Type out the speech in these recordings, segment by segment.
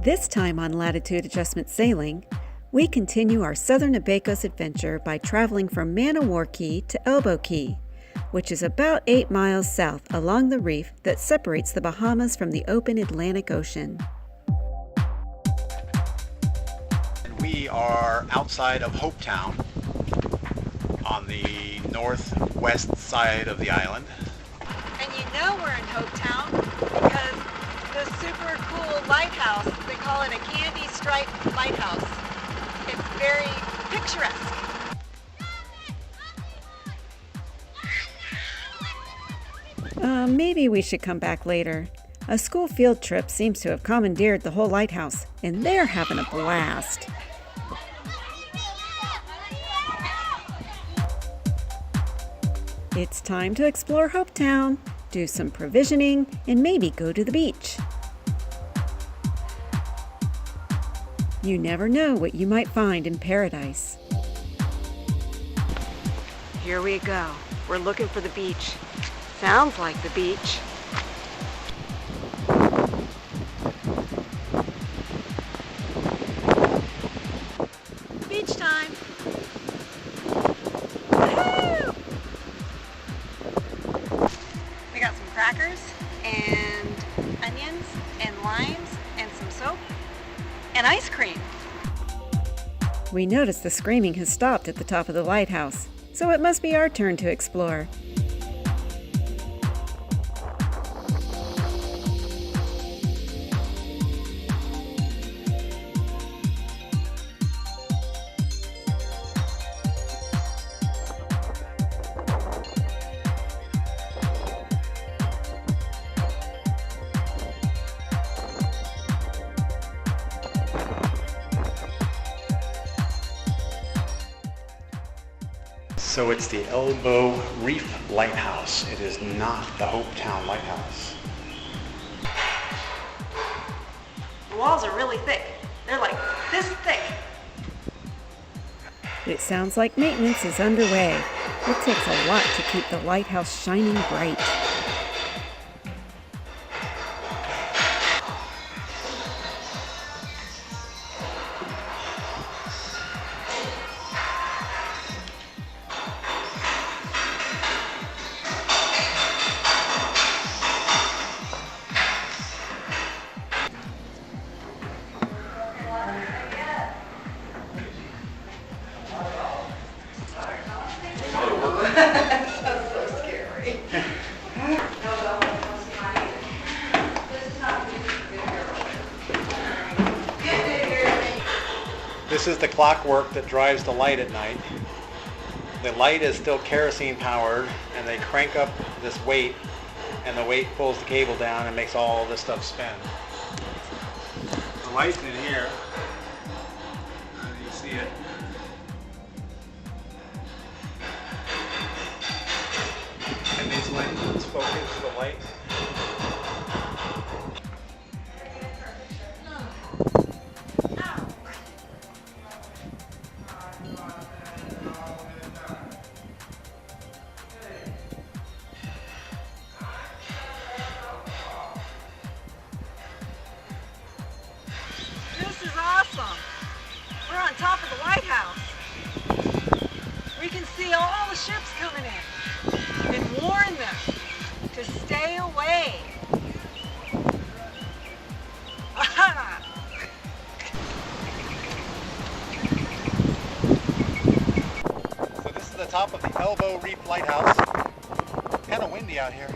This time on Latitude Adjustment Sailing, we continue our southern Abacos adventure by traveling from Man-O-War Cay to Elbow Cay, which is about 8 miles south along the reef that separates the Bahamas from the open Atlantic Ocean. We are outside of Hopetown on the northwest side of the island. And you know we're in Hopetown because the super cool lighthouse, they call it a candy stripe lighthouse. It's very picturesque. Maybe we should come back later. A school field trip seems to have commandeered the whole lighthouse, and they're having a blast. It's time to explore Hopetown, do some provisioning, and maybe go to the beach. You never know what you might find in paradise. Here we go. We're looking for the beach. Sounds like the beach. Beach time. Woo! We got some crackers and onions and limes and some soap and ice cream. We notice the screaming has stopped at the top of the lighthouse, so it must be our turn to explore. So it's the Elbow Reef Lighthouse. It is not the Hopetown Lighthouse. The walls are really thick. They're like this thick. It sounds like maintenance is underway. It takes a lot to keep the lighthouse shining bright. This is the clockwork that drives the light at night. The light is still kerosene powered, and they crank up this weight, and the weight pulls the cable down and makes all this stuff spin. The light's in here. You see it. And these lenses focus the light. This is awesome. We're on top of the lighthouse. We can see all the ships coming in and warn them to stay away. So this is the top of the Elbow Reef Lighthouse. Kind of windy out here.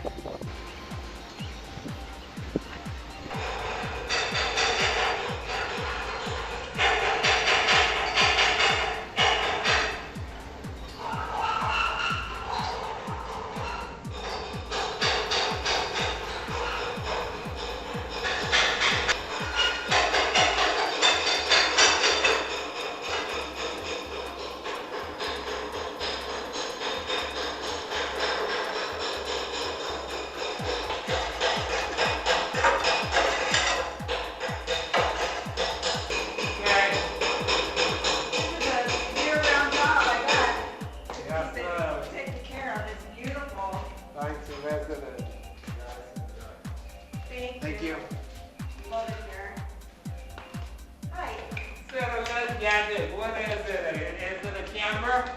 gigantic. What is it? Is it a camera?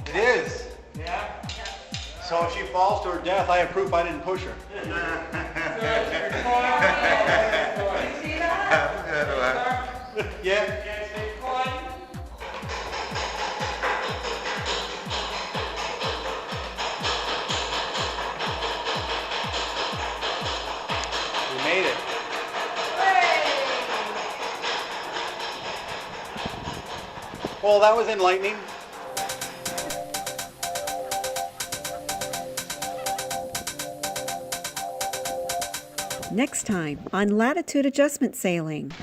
It is. Yeah. So if she falls to her death, I have proof I didn't push her. So it's recording. You see that? Yeah. It's recording. We made it. Well, that was enlightening. Next time on Latitude Adjustment Sailing.